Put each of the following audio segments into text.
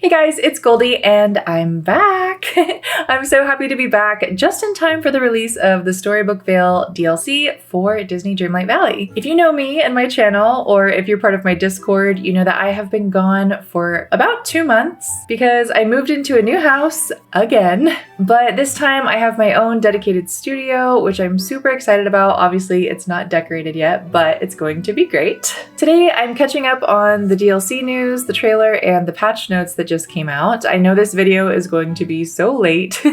Hey guys, it's Goldie and I'm back. I'm so happy to be back just in time for the release of the Storybook Vale DLC for Disney Dreamlight Valley. If you know me and my channel, or if you're part of my Discord, you know that I have been gone for about 2 months because I moved into a new house again. But this time I have my own dedicated studio, which I'm super excited about. Obviously, it's not decorated yet, but it's going to be great. Today, I'm catching up on the DLC news, the trailer, and the patch notes that just came out. I know this video is going to be so late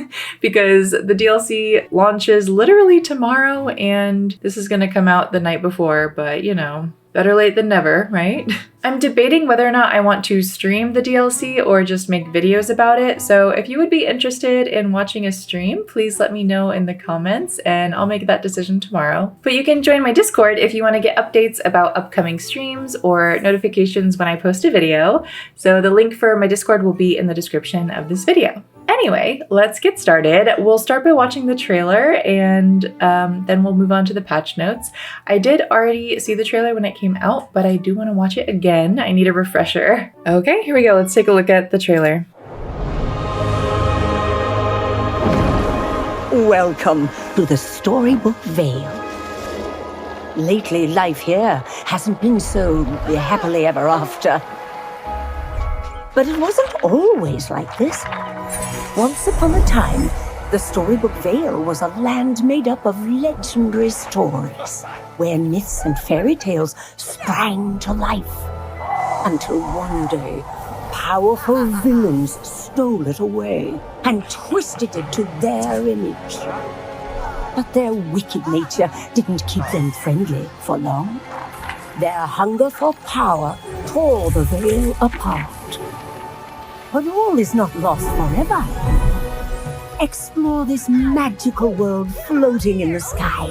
because the DLC launches literally tomorrow and this is going to come out the night before, but you know, better late than never, right? I'm debating whether or not I want to stream the DLC or just make videos about it, so if you would be interested in watching a stream, please let me know in the comments and I'll make that decision tomorrow. But you can join my Discord if you want to get updates about upcoming streams or notifications when I post a video, so the link for my Discord will be in the description of this video. Anyway, let's get started. We'll start by watching the trailer and then we'll move on to the patch notes. I did already see the trailer when it came out, but I do want to watch it again. I need a refresher. Okay, here we go. Let's take a look at the trailer. Welcome to the Storybook Vale. Lately, life here hasn't been so happily ever after. But it wasn't always like this. Once upon a time, the Storybook Vale was a land made up of legendary stories, where myths and fairy tales sprang to life. Until one day, powerful villains stole it away and twisted it to their image. But their wicked nature didn't keep them friendly for long. Their hunger for power tore the Vale apart. But all is not lost forever. Explore this magical world floating in the sky.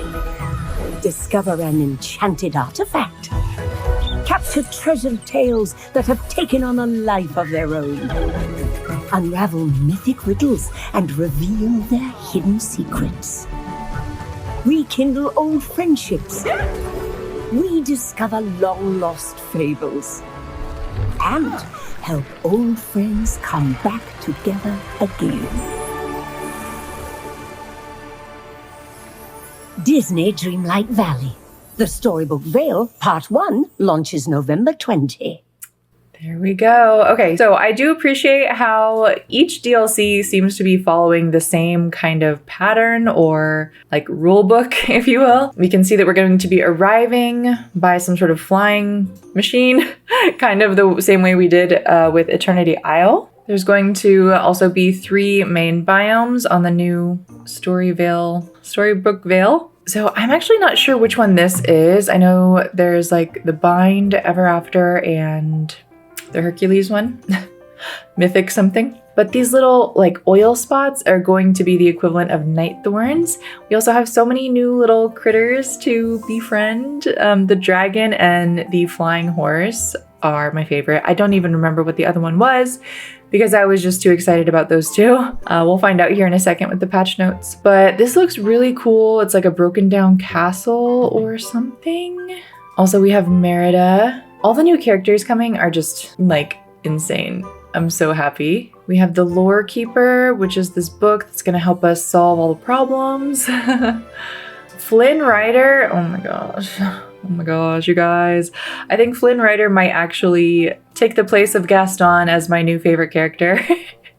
Discover an enchanted artifact. Capture treasured tales that have taken on a life of their own. Unravel mythic riddles and reveal their hidden secrets. Rekindle old friendships. Rediscover long-lost fables. And help old friends come back together again. Disney Dreamlight Valley. The Storybook Vale Part 1 launches November 20. There we go. Okay, so I do appreciate how each DLC seems to be following the same kind of pattern or like rule book, if you will. We can see that we're going to be arriving by some sort of flying machine, kind of the same way we did with Eternity Isle. There's going to also be 3 main biomes on the new Storybook Vale. So I'm actually not sure which one this is. I know there's like the Bind, Ever After, and the Hercules one, Mythic something. But these little like oil spots are going to be the equivalent of night thorns. We also have so many new little critters to befriend. The dragon and the flying horse are my favorite. I don't even remember what the other one was because I was just too excited about those two. We'll find out here in a second with the patch notes. But this looks really cool. It's like a broken down castle or something. Also, we have Merida. All the new characters coming are just like insane. I'm so happy. We have the Lore Keeper, which is this book that's gonna help us solve all the problems. Flynn Rider, oh my gosh. Oh my gosh, you guys. I think Flynn Rider might actually take the place of Gaston as my new favorite character.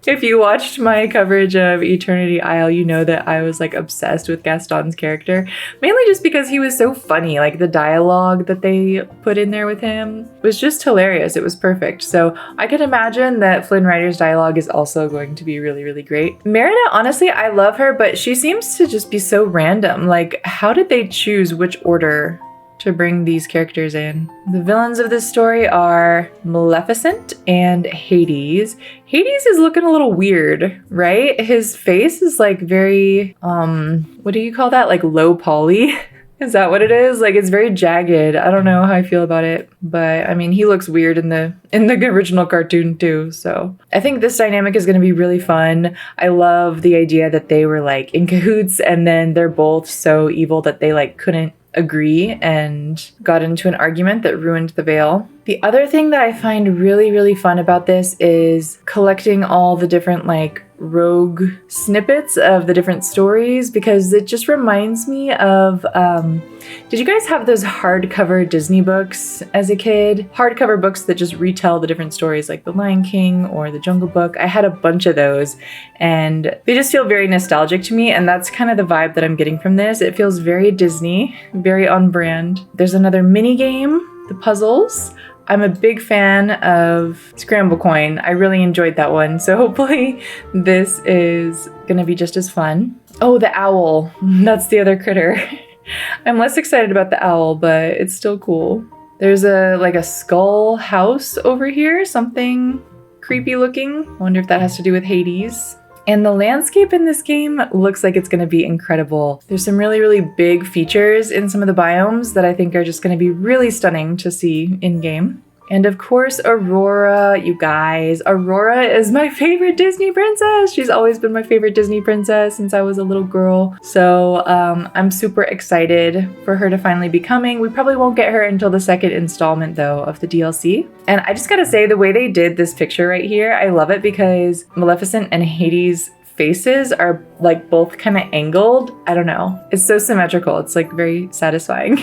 If you watched my coverage of Eternity Isle, you know that I was like obsessed with Gaston's character, mainly just because he was so funny. Like the dialogue that they put in there with him was just hilarious. It was perfect. So I could imagine that Flynn Rider's dialogue is also going to be really, really great. Merida, honestly, I love her, but she seems to just be so random. Like, how did they choose which order to bring these characters in? The villains of this story are Maleficent and Hades. Hades is looking a little weird, right? His face is like very, what do you call that? Like low poly? Is that what it is? Like it's very jagged. I don't know how I feel about it, but I mean, he looks weird in the original cartoon too. So I think this dynamic is going to be really fun. I love the idea that they were like in cahoots and then they're both so evil that they like couldn't agree and got into an argument that ruined the Vale. The other thing that I find really, really fun about this is collecting all the different like rogue snippets of the different stories, because it just reminds me of, did you guys have those hardcover Disney books as a kid? Hardcover books that just retell the different stories like The Lion King or The Jungle Book. I had a bunch of those and they just feel very nostalgic to me, and that's kind of the vibe that I'm getting from this. It feels very Disney, very on brand. There's another mini game, the puzzles. I'm a big fan of Scramble Coin. I really enjoyed that one. So hopefully this is gonna be just as fun. Oh, the owl. That's the other critter. I'm less excited about the owl, but it's still cool. There's a skull house over here, something creepy looking. I wonder if that has to do with Hades. And the landscape in this game looks like it's going to be incredible. There's some really, really big features in some of the biomes that I think are just going to be really stunning to see in game. And of course, Aurora, you guys. Aurora is my favorite Disney princess. She's always been my favorite Disney princess since I was a little girl. So I'm super excited for her to finally be coming. We probably won't get her until the second installment though of the DLC. And I just gotta say, the way they did this picture right here, I love it because Maleficent and Hades' faces are like both kind of angled. I don't know. It's so symmetrical. It's like very satisfying.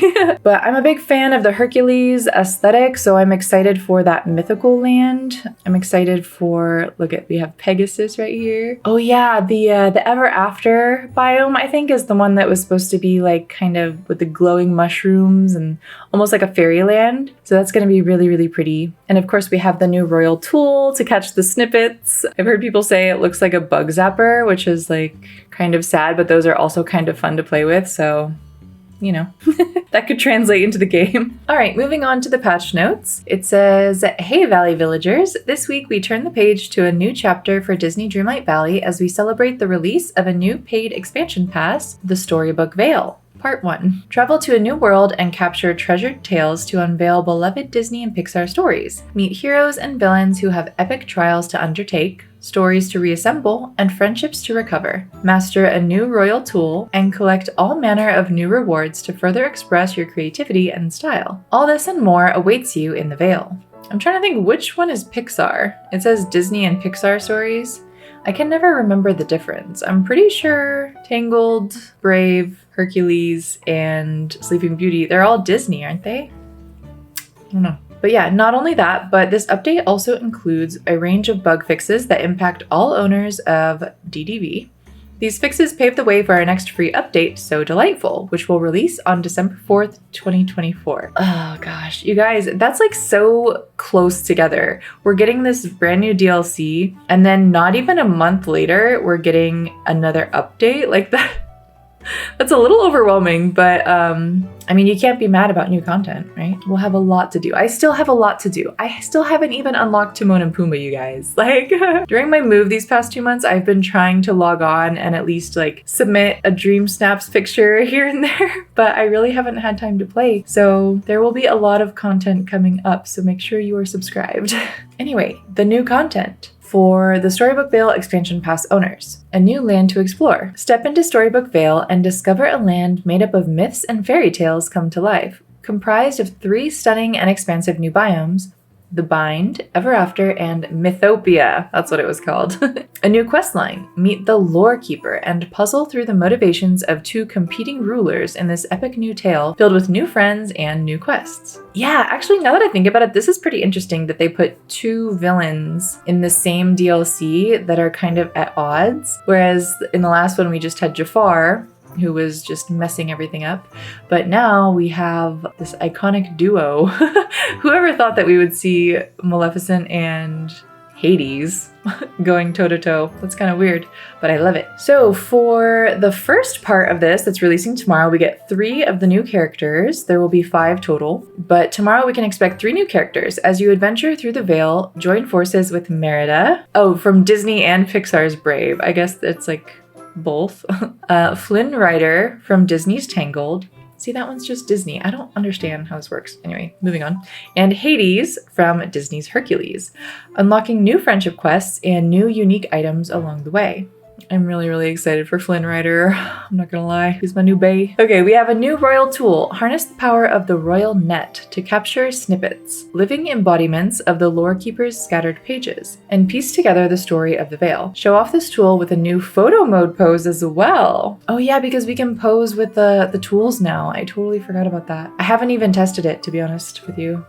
But I'm a big fan of the Hercules aesthetic, so I'm excited for that mythical land. I'm excited for, we have Pegasus right here. Oh yeah, the Ever After biome, I think, is the one that was supposed to be like kind of with the glowing mushrooms and almost like a fairyland. So that's going to be really, really pretty. And of course we have the new royal tool to catch the snippets. I've heard people say it looks like a bug zapper, which is like kind of sad, but those are also kind of fun to play with. So, you know, that could translate into the game. All right, moving on to the patch notes. It says, "Hey Valley Villagers, this week we turn the page to a new chapter for Disney Dreamlight Valley as we celebrate the release of a new paid expansion pass, the Storybook Vale. Part 1. Travel to a new world and capture treasured tales to unveil beloved Disney and Pixar stories. Meet heroes and villains who have epic trials to undertake, stories to reassemble, and friendships to recover. Master a new royal tool and collect all manner of new rewards to further express your creativity and style. All this and more awaits you in the Vale." I'm trying to think which one is Pixar. It says Disney and Pixar stories. I can never remember the difference. I'm pretty sure Tangled, Brave, Hercules, and Sleeping Beauty, they're all Disney, aren't they? I don't know. But yeah, not only that, but this update also includes a range of bug fixes that impact all owners of DDV. These fixes pave the way for our next free update, So Delightful, which will release on December 4th, 2024. Oh gosh, you guys, that's like so close together. We're getting this brand new DLC, and then not even a month later, we're getting another update like that. That's a little overwhelming, but I mean, you can't be mad about new content, right? We'll have a lot to do. I still have a lot to do. I still haven't even unlocked Timon and Pumbaa, you guys. Like, during my move these past 2 months, I've been trying to log on and at least like submit a Dream Snaps picture here and there, but I really haven't had time to play. So there will be a lot of content coming up, so make sure you are subscribed. Anyway, the new content. For the Storybook Vale Expansion Pass owners, a new land to explore. Step into Storybook Vale and discover a land made up of myths and fairy tales come to life, comprised of 3 stunning and expansive new biomes: The Bind, Ever After, and Mythopia. That's what it was called. A new quest line. Meet the Lore Keeper and puzzle through the motivations of 2 competing rulers in this epic new tale filled with new friends and new quests. Yeah, actually, now that I think about it, this is pretty interesting that they put 2 villains in the same DLC that are kind of at odds. Whereas in the last one, we just had Jafar, who was just messing everything up. But now we have this iconic duo. Whoever thought that we would see Maleficent and Hades going toe-to-toe. That's kind of weird, but I love it. So for the first part of this that's releasing tomorrow, we get 3 of the new characters. There will be 5 total, but tomorrow we can expect 3 new characters. As you adventure through the Vale, join forces with Merida. Oh, from Disney and Pixar's Brave. I guess it's like both. Flynn Rider from Disney's Tangled. See, that one's just Disney. I don't understand how this works. Anyway, moving on. And Hades from Disney's Hercules, unlocking new friendship quests and new unique items along the way. I'm really, really excited for Flynn Rider. I'm not gonna lie, he's my new bae. Okay, we have a new royal tool. Harness the power of the royal net to capture snippets, living embodiments of the lore keeper's scattered pages, and piece together the story of the Vale. Show off this tool with a new photo mode pose as well. Oh yeah, because we can pose with the tools now. I totally forgot about that. I haven't even tested it, to be honest with you.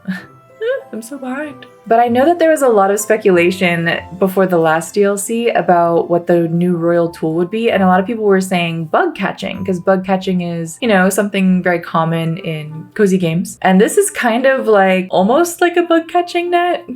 I'm so behind. But I know that there was a lot of speculation before the last DLC about what the new royal tool would be, and a lot of people were saying bug catching, because bug catching is, you know, something very common in cozy games. And this is kind of like, almost like a bug catching net.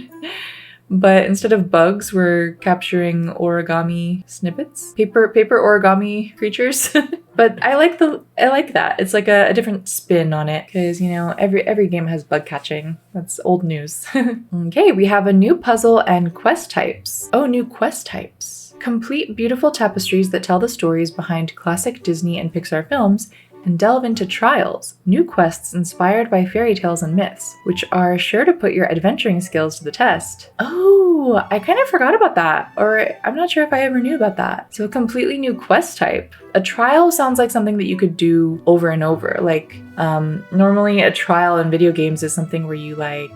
But instead of bugs, we're capturing origami snippets, paper origami creatures. But I like that. It's like a different spin on it because, you know, every game has bug catching. That's old news. Okay, we have a new puzzle and quest types. Oh, new quest types. Complete beautiful tapestries that tell the stories behind classic Disney and Pixar films and delve into trials, new quests inspired by fairy tales and myths, which are sure to put your adventuring skills to the test. Oh, I kind of forgot about that, or I'm not sure if I ever knew about that. So a completely new quest type. A trial sounds like something that you could do over and over. Like, normally a trial in video games is something where you like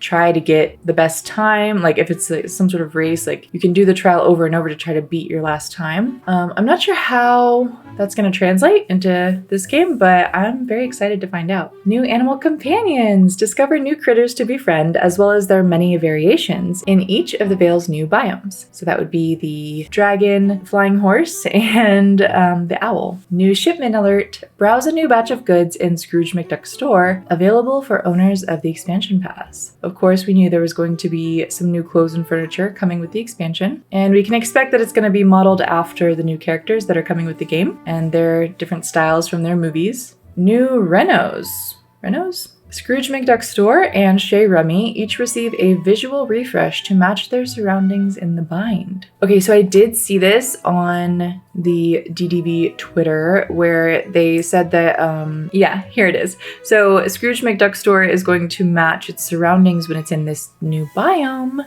try to get the best time. Like if it's like some sort of race, like you can do the trial over and over to try to beat your last time. I'm not sure how that's going to translate into this game, but I'm very excited to find out. New animal companions. Discover new critters to befriend, as well as their many variations in each of the Vale's new biomes. So that would be the dragon, flying horse, and the owl. New shipment alert. Browse a new batch of goods in Scrooge McDuck's store, available for owners of the expansion pass. Of course, we knew there was going to be some new clothes and furniture coming with the expansion, and we can expect that it's going to be modeled after the new characters that are coming with the game, and their different styles from their movies. New Renos? Scrooge McDuck's store and Shea Rummy each receive a visual refresh to match their surroundings in the bind. Okay, so I did see this on the DDB Twitter where they said that, yeah, here it is. So Scrooge McDuck's store is going to match its surroundings when it's in this new biome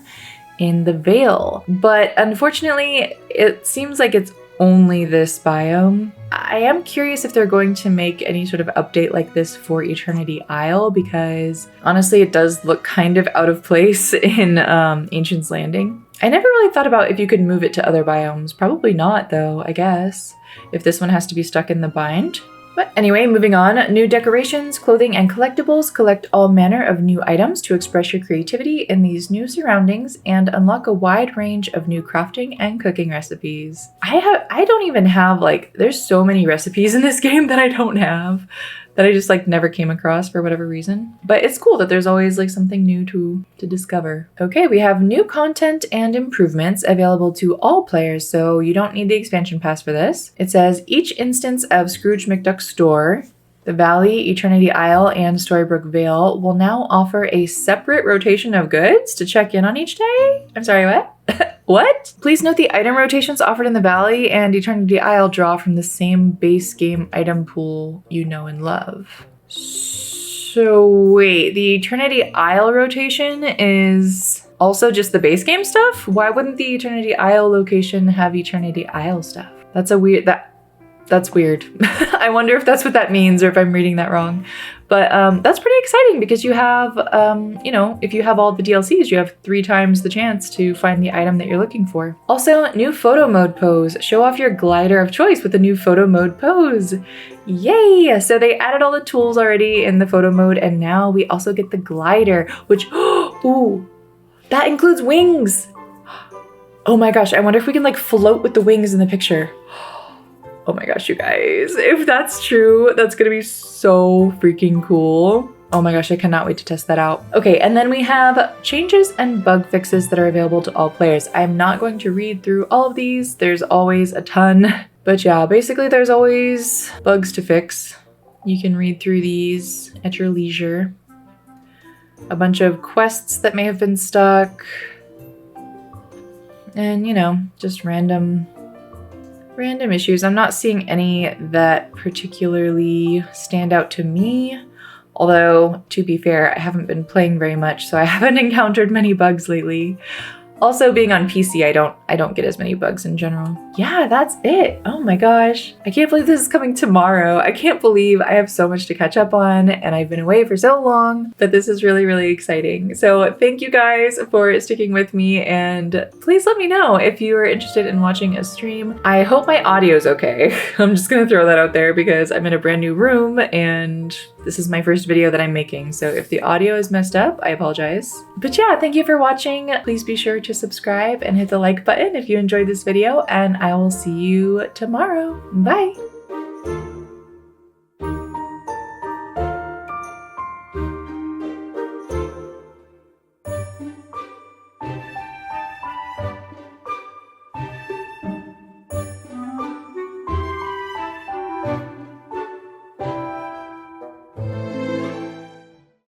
in the Vale. But unfortunately, it seems like it's only this biome. I am curious if they're going to make any sort of update like this for Eternity Isle, because honestly it does look kind of out of place in Ancient's Landing. I never really thought about if you could move it to other biomes. Probably not though, I guess, if this one has to be stuck in the bind. But anyway, moving on. New decorations, clothing, and collectibles. Collect all manner of new items to express your creativity in these new surroundings and unlock a wide range of new crafting and cooking recipes. I don't even have, like, there's so many recipes in this game that I don't have, that I just like never came across for whatever reason. But it's cool that there's always like something new to discover. Okay, we have new content and improvements available to all players, so you don't need the expansion pass for this. It says each instance of Scrooge McDuck's store, the Valley, Eternity Isle, and Storybook Vale will now offer a separate rotation of goods to check in on each day. I'm sorry, what? What? Please note the item rotations offered in the Valley and Eternity Isle draw from the same base game item pool you know and love. So wait, the Eternity Isle rotation is also just the base game stuff? Why wouldn't the Eternity Isle location have Eternity Isle stuff? That's weird. I wonder if that's what that means or if I'm reading that wrong. But that's pretty exciting because you have, if you have all the DLCs, you have 3 times the chance to find the item that you're looking for. Also, new photo mode pose. Show off your glider of choice with the new photo mode pose. Yay! So they added all the tools already in the photo mode, and now we also get the glider, which, ooh, that includes wings. Oh my gosh, I wonder if we can like float with the wings in the picture. Oh my gosh, you guys, if that's true, that's gonna be so freaking cool. Oh my gosh, I cannot wait to test that out. Okay, and then we have changes and bug fixes that are available to all players. I'm not going to read through all of these. There's always a ton. But yeah, basically there's always bugs to fix. You can read through these at your leisure. A bunch of quests that may have been stuck. And, just random issues. I'm not seeing any that particularly stand out to me. Although, to be fair, I haven't been playing very much, so I haven't encountered many bugs lately. Also, being on PC, I don't get as many bugs in general. Yeah, that's it. Oh my gosh. I can't believe this is coming tomorrow. I can't believe I have so much to catch up on and I've been away for so long, but this is really, really exciting. So thank you guys for sticking with me, and please let me know if you are interested in watching a stream. I hope my audio's okay. I'm just gonna throw that out there because I'm in a brand new room and this is my first video that I'm making. So if the audio is messed up, I apologize. But yeah, thank you for watching. Please be sure to subscribe and hit the like button if you enjoyed this video, and I will see you tomorrow. Bye.